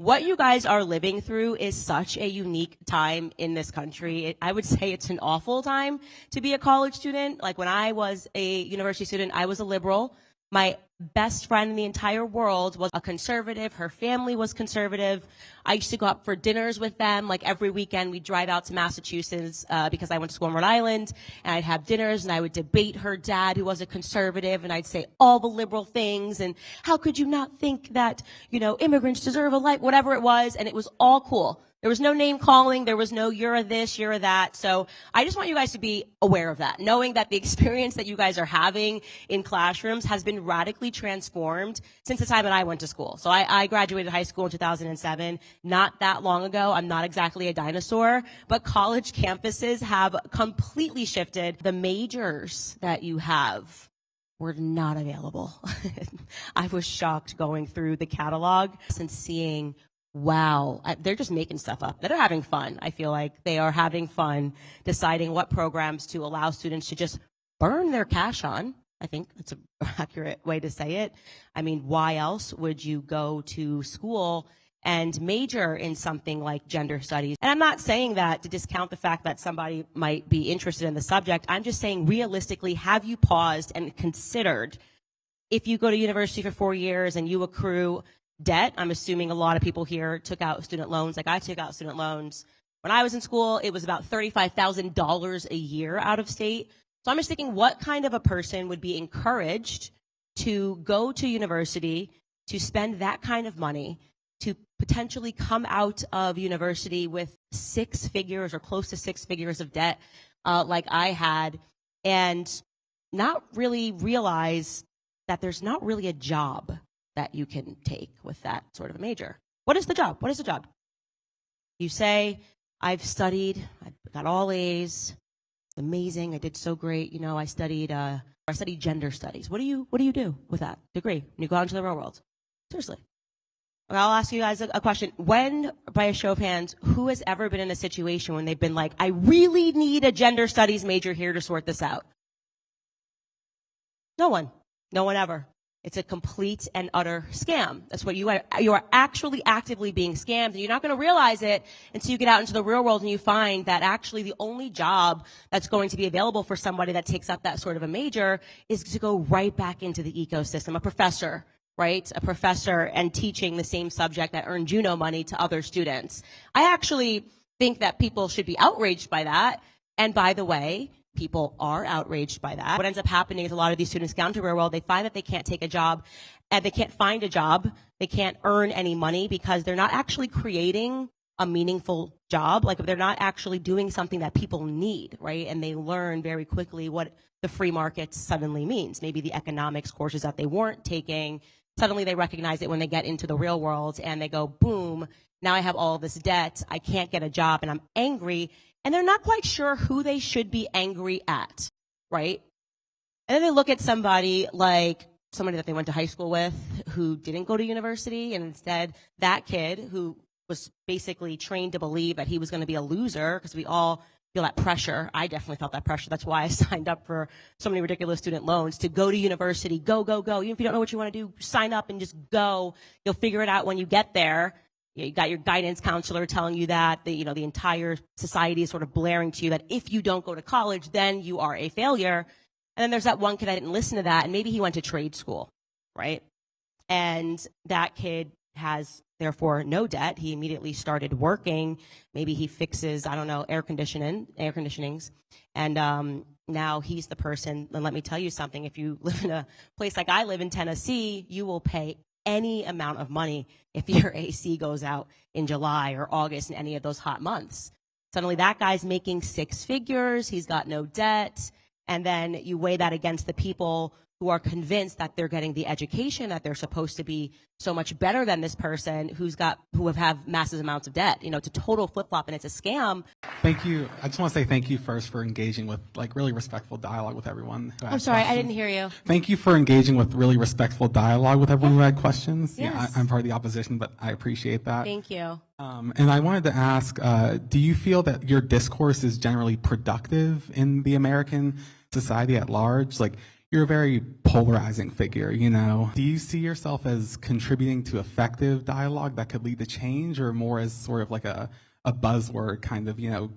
what you guys are living through is such a unique time in this country. I would say it's an awful time to be a college student. Like when I was a university student, I was a liberal. My best friend in the entire world was a conservative. Her family was conservative. I used to go up for dinners with them. Like every weekend, we'd drive out to Massachusetts because I went to school in Rhode Island, and I'd have dinners, and I would debate her dad, who was a conservative, and I'd say all the liberal things, and how could you not think that, immigrants deserve a life, whatever it was, and it was all cool. There was no name calling. There was no you're a this, you're a that. So I just want you guys to be aware of that, knowing that the experience that you guys are having in classrooms has been radically transformed since the time that I went to school. So I graduated high school in 2007, not that long ago. I'm not exactly a dinosaur, but college campuses have completely shifted. The majors that you have were not available. I was shocked going through the catalog and seeing, wow, they're just making stuff up. They're having fun. I feel like they are having fun deciding what programs to allow students to just burn their cash on. I think that's an accurate way to say it. I mean, why else would you go to school and major in something like gender studies? And I'm not saying that to discount the fact that somebody might be interested in the subject. I'm just saying, realistically, have you paused and considered, if you go to university for 4 years and you accrue debt? I'm assuming a lot of people here took out student loans. Like I took out student loans. When I was in school, it was about $35,000 a year out of state. So I'm just thinking, what kind of a person would be encouraged to go to university, to spend that kind of money, to potentially come out of university with 6 figures or close to 6 figures of debt like I had, and not really realize that there's not really a job that you can take with that sort of a major. What is the job? What is the job? You say, I've studied, I got all A's, it's amazing, I did so great, I studied gender studies. What do you do with that degree when you go out into the real world? Seriously. I'll ask you guys a question. When, by a show of hands, who has ever been in a situation when they've been like, I really need a gender studies major here to sort this out? No one. No one ever. It's a complete and utter scam. That's what you are. You are actually actively being scammed, and you're not going to realize it until you get out into the real world and you find that actually the only job that's going to be available for somebody that takes up that sort of a major is to go right back into the ecosystem. A professor, right? A professor and teaching the same subject that earned Juno money to other students. I actually think that people should be outraged by that. And by the way, people are outraged by that. What ends up happening is a lot of these students go into the real world, they find that they can't take a job, and they can't find a job, they can't earn any money because they're not actually creating a meaningful job. Like they're not actually doing something that people need, right? And they learn very quickly what the free market suddenly means. Maybe the economics courses that they weren't taking, suddenly they recognize it when they get into the real world and they go, boom, now I have all this debt, I can't get a job, and I'm angry. And they're not quite sure who they should be angry at, right? And then they look at somebody like somebody that they went to high school with who didn't go to university, and instead that kid who was basically trained to believe that he was going to be a loser, because we all feel that pressure. I definitely felt that pressure. That's why I signed up for so many ridiculous student loans to go to university. Go, go, go. Even if you don't know what you want to do, sign up and just go. You'll figure it out when you get there. You got your guidance counselor telling you that, the entire society is sort of blaring to you that if you don't go to college, then you are a failure. And then there's that one kid that didn't listen to that, and maybe he went to trade school, right? And that kid has, therefore, no debt. He immediately started working. Maybe he fixes, I don't know, air conditionings. And now he's the person. And let me tell you something. If you live in a place like I live in Tennessee, you will pay any amount of money if your AC goes out in July or August in any of those hot months. Suddenly that guy's making 6 figures, he's got no debt, and then you weigh that against the people who are convinced that they're getting the education, that they're supposed to be so much better than this person who have massive amounts of debt. It's a total flip-flop and it's a scam. Thank you. I just want to say thank you first for engaging with really respectful dialogue with everyone who I'm asked sorry, questions. I didn't hear you. Thank you for engaging with really respectful dialogue with everyone who had questions. Yes. Yeah, I'm part of the opposition, but I appreciate that. Thank you. And I wanted to ask, do you feel that your discourse is generally productive in the American society at large? Like, you're a very polarizing figure, you know. Do you see yourself as contributing to effective dialogue that could lead to change, or more as sort of like a buzzword kind of, you know,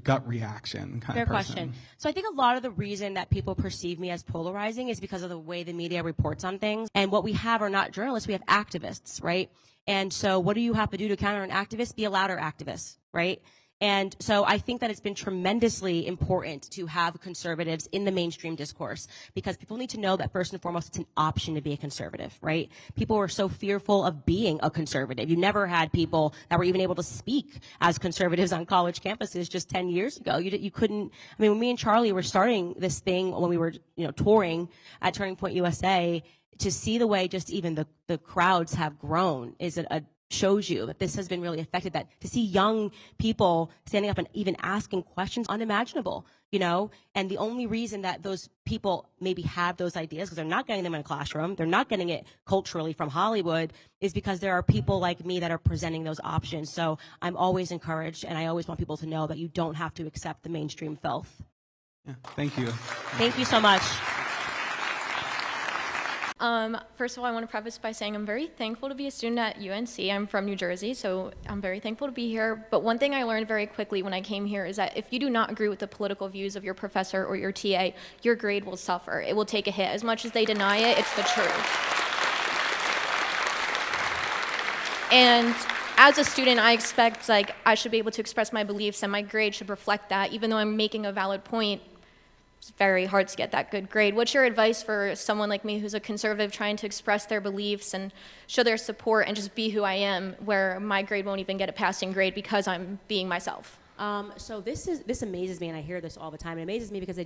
gut reaction kind Fair of person? question. So I think a lot of the reason that people perceive me as polarizing is because of the way the media reports on things. And what we have are not journalists, we have activists, right? And so what do you have to do to counter an activist? Be a louder activist, right? And so I think that it's been tremendously important to have conservatives in the mainstream discourse, because people need to know that first and foremost, it's an option to be a conservative, right? People were so fearful of being a conservative. You never had people that were even able to speak as conservatives on college campuses just 10 years ago. You couldn't, I mean, when me and Charlie were starting this thing, when we were, you know, touring at Turning Point USA, to see the way just even the crowds have grown is shows you that this has been really affected. That to see young people standing up and even asking questions, unimaginable, you know. And the only reason that those people maybe have those ideas, because they're not getting them in a classroom, they're not getting it culturally from Hollywood, is because there are people like me that are presenting those options. So I'm always encouraged, and I always want people to know that you don't have to accept the mainstream filth. Yeah, thank you. Thank you so much. First of all, I want to preface by saying I'm very thankful to be a student at UNC. I'm from New Jersey, so I'm very thankful to be here. But one thing I learned very quickly when I came here is that if you do not agree with the political views of your professor or your TA, your grade will suffer. It will take a hit. As much as they deny it, it's the truth. And as a student, I expect I should be able to express my beliefs, and my grade should reflect that. Even though I'm making a valid point, it's very hard to get that good grade. What's your advice for someone like me who's a conservative trying to express their beliefs and show their support and just be who I am, where my grade won't even get a passing grade because I'm being myself? So this amazes me, and I hear this all the time. It amazes me because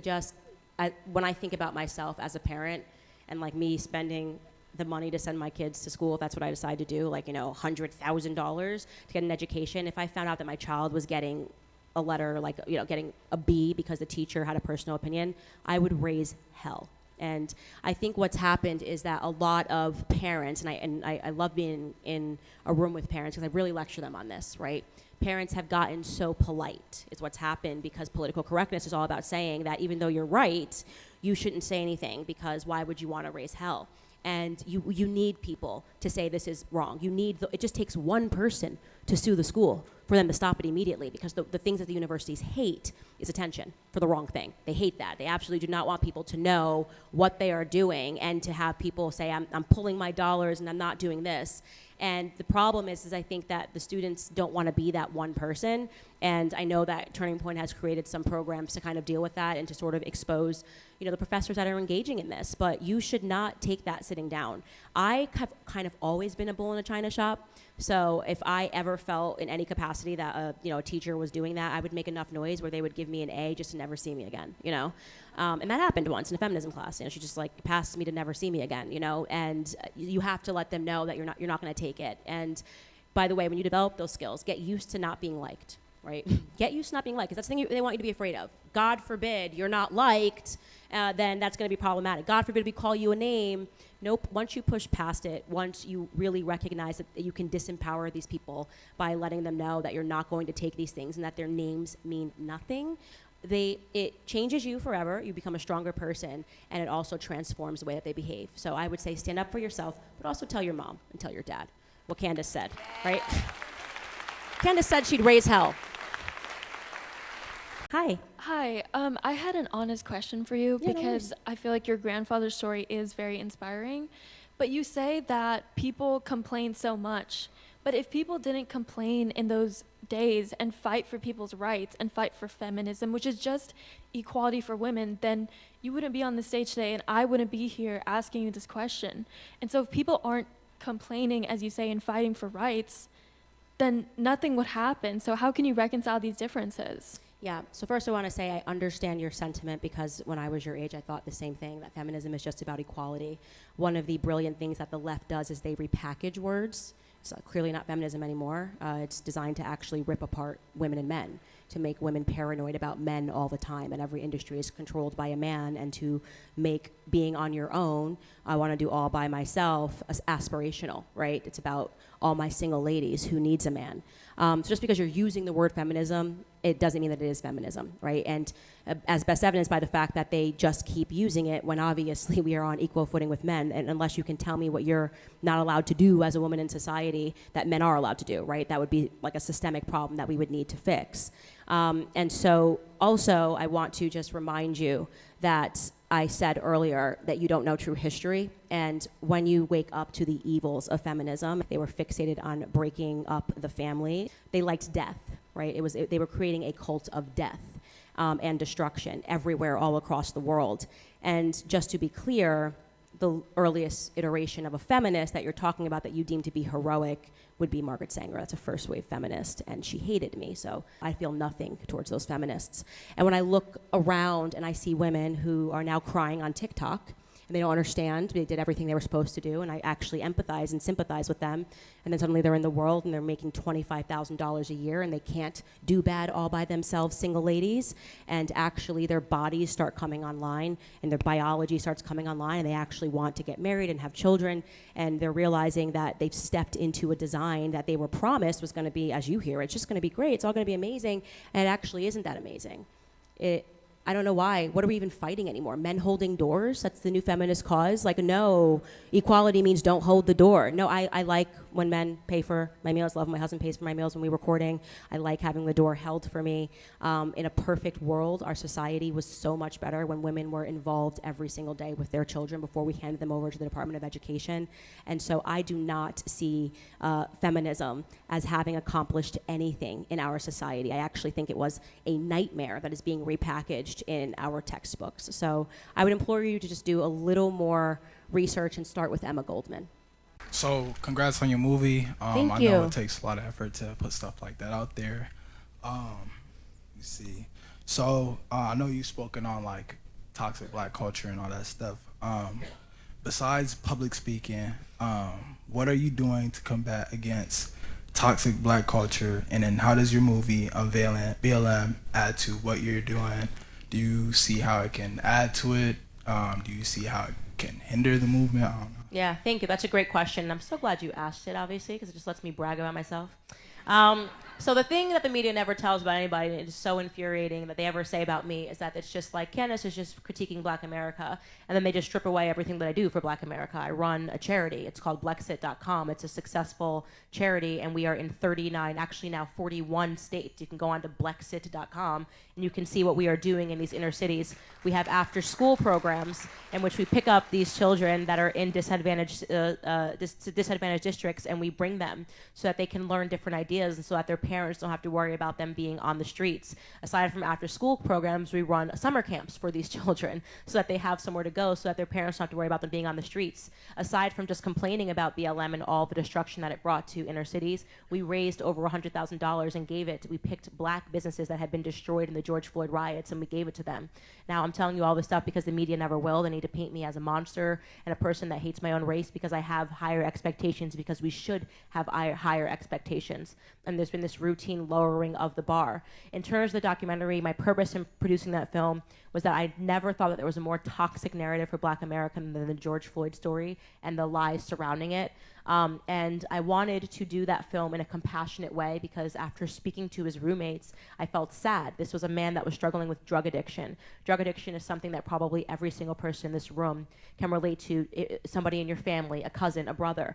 when I think about myself as a parent, and like me spending the money to send my kids to school, if that's what I decide to do, like, you know, $100,000 to get an education. If I found out that my child was getting a letter, like, you know, getting a B because the teacher had a personal opinion, I would raise hell. And I think what's happened is that a lot of parents, and I love being in a room with parents because I really lecture them on this, right? Parents have gotten so polite, is what's happened, because political correctness is all about saying that even though you're right, you shouldn't say anything, because why would you want to raise hell? And you need people to say this is wrong. It just takes one person to sue the school for them to stop it immediately, because the things that the universities hate is attention for the wrong thing. They hate that. They absolutely do not want people to know what they are doing, and to have people say, I'm pulling my dollars and I'm not doing this. And the problem is I think that the students don't want to be that one person. And I know that Turning Point has created some programs to kind of deal with that and to sort of expose, you know, the professors that are engaging in this. But you should not take that sitting down. I have kind of always been a bull in a china shop. So if I ever felt in any capacity that a teacher was doing that, I would make enough noise where they would give me an A just to never see me again, you know. And that happened once in a feminism class. You know, she just like passed me to never see me again, you know. And you have to let them know that you're not going to take it. And by the way, when you develop those skills, get used to not being liked, right? Get used to not being liked, because that's the thing they want you to be afraid of. God forbid you're not liked, then that's going to be problematic. God forbid we call you a name. Nope. Once you push past it, once you really recognize that you can disempower these people by letting them know that you're not going to take these things and that their names mean nothing, it changes you forever. You become a stronger person, and it also transforms the way that they behave. So I would say stand up for yourself, but also tell your mom and tell your dad what Candace said, right? Candace said she'd raise hell. Hi. Hi. I had an honest question for you, because I feel like your grandfather's story is very inspiring. But you say that people complain so much. But if people didn't complain in those days and fight for people's rights and fight for feminism, which is just equality for women, then you wouldn't be on the stage today, and I wouldn't be here asking you this question. And so if people aren't complaining, as you say, and fighting for rights, then nothing would happen. So how can you reconcile these differences? Yeah, so first I want to say I understand your sentiment, because when I was your age, I thought the same thing, that feminism is just about equality. One of the brilliant things that the left does is they repackage words. It's clearly not feminism anymore. It's designed to actually rip apart women and men, to make women paranoid about men all the time, and every industry is controlled by a man, and to make being on your own, I want to do all by myself, aspirational, right? It's about all my single ladies who needs a man. So just because you're using the word feminism, it doesn't mean that it is feminism, right? And as best evidenced by the fact that they just keep using it when obviously we are on equal footing with men, and unless you can tell me what you're not allowed to do as a woman in society that men are allowed to do, right? That would be like a systemic problem that we would need to fix. And so also I want to just remind you that I said earlier that you don't know true history, and when you wake up to the evils of feminism, they were fixated on breaking up the family. They liked death, right? They were creating a cult of death and destruction everywhere, all across the world. And just to be clear, the earliest iteration of a feminist that you're talking about that you deem to be heroic would be Margaret Sanger. That's a first wave feminist, and she hated me, so I feel nothing towards those feminists. And when I look around and I see women who are now crying on TikTok, and they don't understand, they did everything they were supposed to do, and I actually empathize and sympathize with them, and then suddenly they're in the world and they're making $25,000 a year and they can't do bad all by themselves, single ladies, and actually their bodies start coming online and their biology starts coming online, and they actually want to get married and have children, and they're realizing that they've stepped into a design that they were promised was going to be, as you hear, it's just going to be great, it's all going to be amazing, and it actually isn't that amazing. I don't know why. What are we even fighting anymore? Men holding doors? That's the new feminist cause? Like, no, equality means don't hold the door. No, I like when men pay for my meals. Love when my husband pays for my meals when we're recording. I like having the door held for me. In a perfect world, our society was so much better when women were involved every single day with their children before we handed them over to the Department of Education. And so I do not see feminism as having accomplished anything in our society. I actually think it was a nightmare that is being repackaged in our textbooks. So I would implore you to just do a little more research and start with Emma Goldman. So congrats on your movie. Thank I you. know it takes a lot of effort to put stuff like that out there. Let me see. So I know you've spoken on like toxic black culture and all that stuff. Besides public speaking, what are you doing to combat against toxic black culture? And then how does your movie Unveiling BLM add to what you're doing? Do you see how it can add to it? Do you see how it can hinder the movement? I don't know. Yeah, thank you. That's a great question. I'm so glad you asked it, obviously, because it just lets me brag about myself. So the thing that the media never tells about anybody, and it is so infuriating that they ever say about me, is that it's just like, Candace is just critiquing Black America, and then they just strip away everything that I do for Black America. I run a charity. It's called Blexit.com. It's a successful charity, and we are in 39, actually now 41 states. You can go on to Blexit.com, and you can see what we are doing in these inner cities. We have after-school programs in which we pick up these children that are in disadvantaged districts, and we bring them so that they can learn different ideas, and so that their parents don't have to worry about them being on the streets. Aside from after-school programs, we run summer camps for these children so that they have somewhere to go, so that their parents don't have to worry about them being on the streets. Aside from just complaining about BLM and all the destruction that it brought to inner cities, we raised over $100,000 and gave it. We picked Black businesses that had been destroyed in the George Floyd riots, and we gave it to them. Now, I'm telling you all this stuff because the media never will. They need to paint me as a monster and a person that hates my own race, because I have higher expectations, because we should have higher expectations. And there's been this routine lowering of the bar. In terms of the documentary, my purpose in producing that film was that I never thought that there was a more toxic narrative for Black America than the George Floyd story and the lies surrounding it. And I wanted to do that film in a compassionate way, because after speaking to his roommates, I felt sad. This was a man that was struggling with drug addiction. Drug addiction is something that probably every single person in this room can relate to, somebody in your family, a cousin, a brother.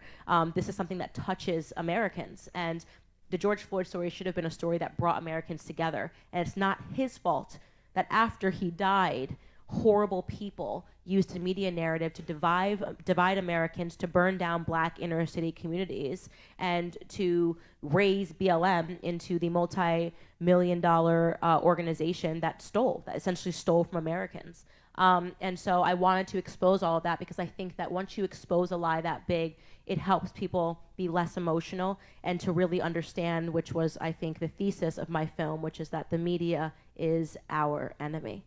This is something that touches Americans. And the George Floyd story should have been a story that brought Americans together. And it's not his fault that after he died, horrible people used the media narrative to divide Americans, to burn down Black inner city communities, and to raise BLM into the multi-million-dollar organization that essentially stole from Americans. And so I wanted to expose all of that, because I think that once you expose a lie that big, it helps people be less emotional and to really understand, which was, I think, the thesis of my film, which is that the media is our enemy.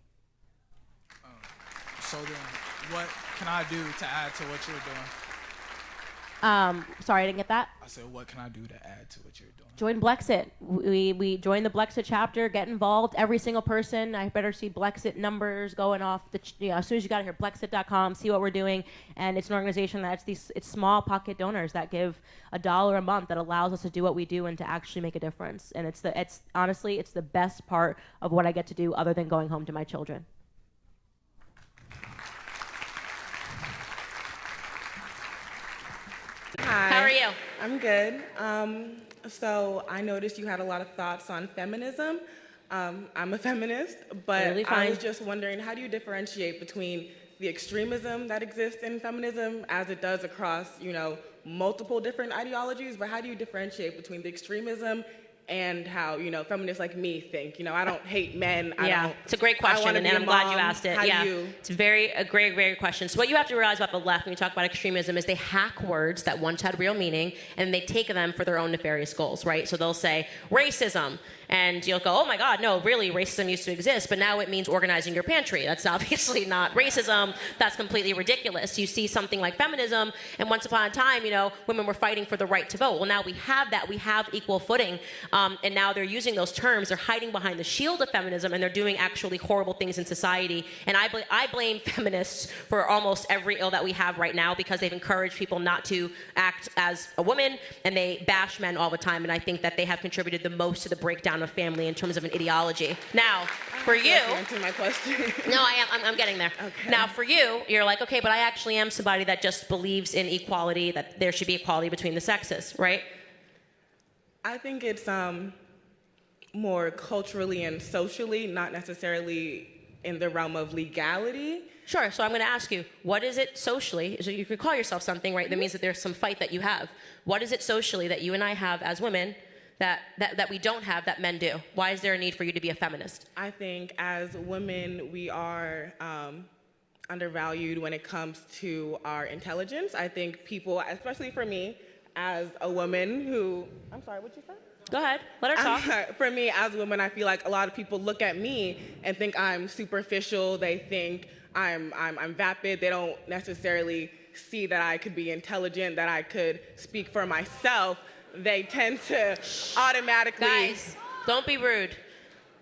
So then, what can I do to add to what you're doing? Sorry, I didn't get that. I said, what can I do to add to what you're doing? Join Blexit. We join the Blexit chapter, get involved. Every single person, I better see Blexit numbers going off. As soon as you got here, Blexit.com, see what we're doing. And it's an organization that's it's small pocket donors that give $1 a month that allows us to do what we do and to actually make a difference. And it's honestly, it's the best part of what I get to do other than going home to my children. Hi. How are you? I'm good. So I noticed you had a lot of thoughts on feminism. I'm a feminist, but Really I fine. was just wondering, how do you differentiate between the extremism that exists in feminism, as it does across, multiple different ideologies, but how do you differentiate between the extremism and how, feminists like me think? I don't hate men. It's a great question, and I'm glad you asked it. It's a great, great question. So what you have to realize about the left when you talk about extremism is they hack words that once had real meaning, and they take them for their own nefarious goals, right? So they'll say racism, and you'll go, oh my God, no, really, racism used to exist, but now it means organizing your pantry. That's obviously not racism. That's completely ridiculous. You see something like feminism, and once upon a time, women were fighting for the right to vote. Well, now we have that. We have equal footing. And now they're using those terms. They're hiding behind the shield of feminism, and they're doing actually horrible things in society. And I blame feminists for almost every ill that we have right now, because they've encouraged people not to act as a woman, and they bash men all the time. And I think that they have contributed the most to the breakdown of family in terms of an ideology. Now, for you, answer my question. no, I'm getting there. Okay. Now, for you, you're like, okay, but I actually am somebody that just believes in equality, that there should be equality between the sexes, right? I think it's more culturally and socially, not necessarily in the realm of legality. Sure, so I'm going to ask you, what is it socially? So you could call yourself something, right? That means that there's some fight that you have. What is it socially that you and I have as women that we don't have that men do? Why is there a need for you to be a feminist? I think as women, we are undervalued when it comes to our intelligence. I think people, especially for me, as a woman who, I'm sorry, what'd you say? Go ahead, let her talk. For me, as a woman, I feel like a lot of people look at me and think I'm superficial. They think I'm vapid. They don't necessarily see that I could be intelligent, that I could speak for myself. They tend to automatically... Guys, don't be rude.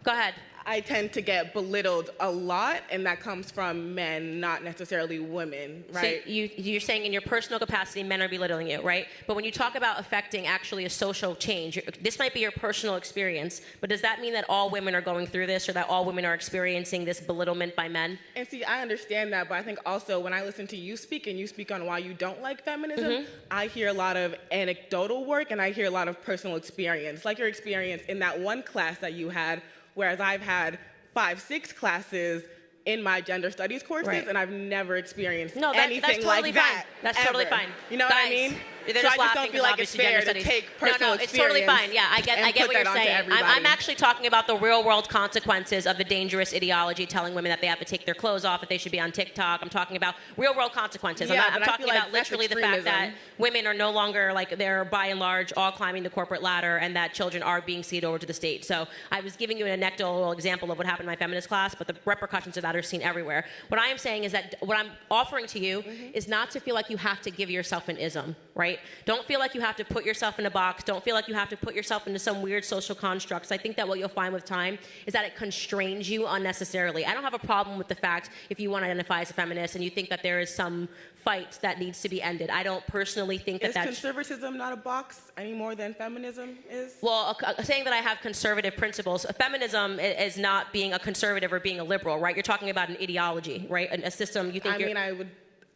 Go ahead. I tend to get belittled a lot, and that comes from men, not necessarily women, right? So you're saying in your personal capacity, men are belittling you, right? But when you talk about affecting actually a social change, this might be your personal experience, but does that mean that all women are going through this, or that all women are experiencing this belittlement by men? And see, I understand that, but I think also when I listen to you speak, and you speak on why you don't like feminism, I hear a lot of anecdotal work, and I hear a lot of personal experience, like your experience in that one class that you had, whereas I've had 5-6 classes in my gender studies courses, and I've never experienced anything that's totally like that. That's ever. totally fine. You know Guys, what I mean? They're So just I just laughing don't feel like it's fair to take personal it's totally experience fine. Yeah, I get and what put you're that onto saying. everybody. I'm actually talking about the real world consequences of the dangerous ideology telling women that they have to take their clothes off, that they should be on TikTok. I'm talking about real world consequences. Yeah, I'm but I talking feel like about literally the fact that women are no longer, like, they're by and large all climbing the corporate ladder, and that children are being ceded over to the state. So I was giving you an anecdotal example of what happened in my feminist class, but the repercussions of that are seen everywhere. What I am saying is that what I'm offering to you is not to feel like you have to give yourself an ism, right? Don't feel like you have to put yourself in a box. Don't feel like you have to put yourself into some weird social constructs. I think that what you'll find with time is that it constrains you unnecessarily. I don't have a problem with the fact if you want to identify as a feminist and you think that there is some fight that needs to be ended. I don't personally think that that's... Is conservatism not a box any more than feminism is? Well, saying that I have conservative principles, feminism is not being a conservative or being a liberal, right? You're talking about an ideology, right? A system you think I would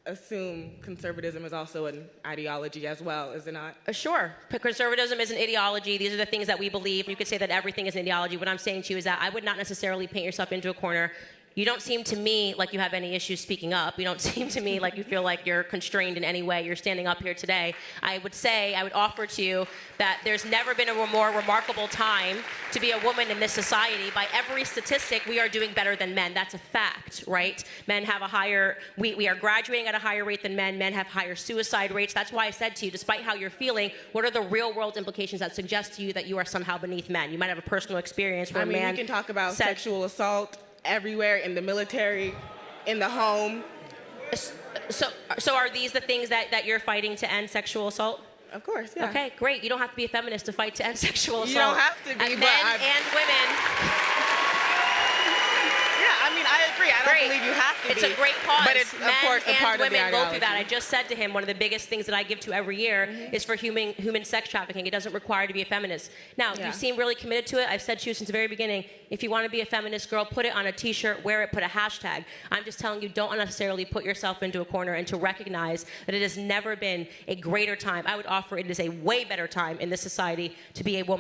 assume conservatism is also an ideology as well, is it not? Sure. Conservatism is an ideology. These are the things that we believe. You could say that everything is an ideology. What I'm saying to you is that I would not necessarily paint yourself into a corner. You don't seem to me like you have any issues speaking up. You don't seem to me like you feel like you're constrained in any way. You're standing up here today. I would offer to you that there's never been a more remarkable time to be a woman in this society. By every statistic, we are doing better than men. That's a fact, right? Men have a higher, we are graduating at a higher rate than men. Men have higher suicide rates. That's why I said to you, despite how you're feeling, what are the real world implications that suggest to you that you are somehow beneath men? You might have a personal experience where a man... we can talk about sexual assault everywhere, in the military, in the home. So are these the things that you're fighting to end sexual assault? Of course, yeah. Okay, great. You don't have to be a feminist to fight to end sexual assault. You don't have to be, Men but and women. Yeah, I mean, I agree. I don't believe you have to It's be. a great cause. But it's, of Men course, a and part of the women go through that. I ideology. just said to him, one of the biggest things that I give to every year is for human sex trafficking. It doesn't require to be a feminist. Now, Yeah. you seem really committed to it. I've said to you since the very beginning, if you want to be a feminist girl, put it on a t-shirt, wear it, put a hashtag. I'm just telling you, don't unnecessarily put yourself into a corner, and to recognize that it has never been a greater time. I would offer it is a way better time in this society to be a woman.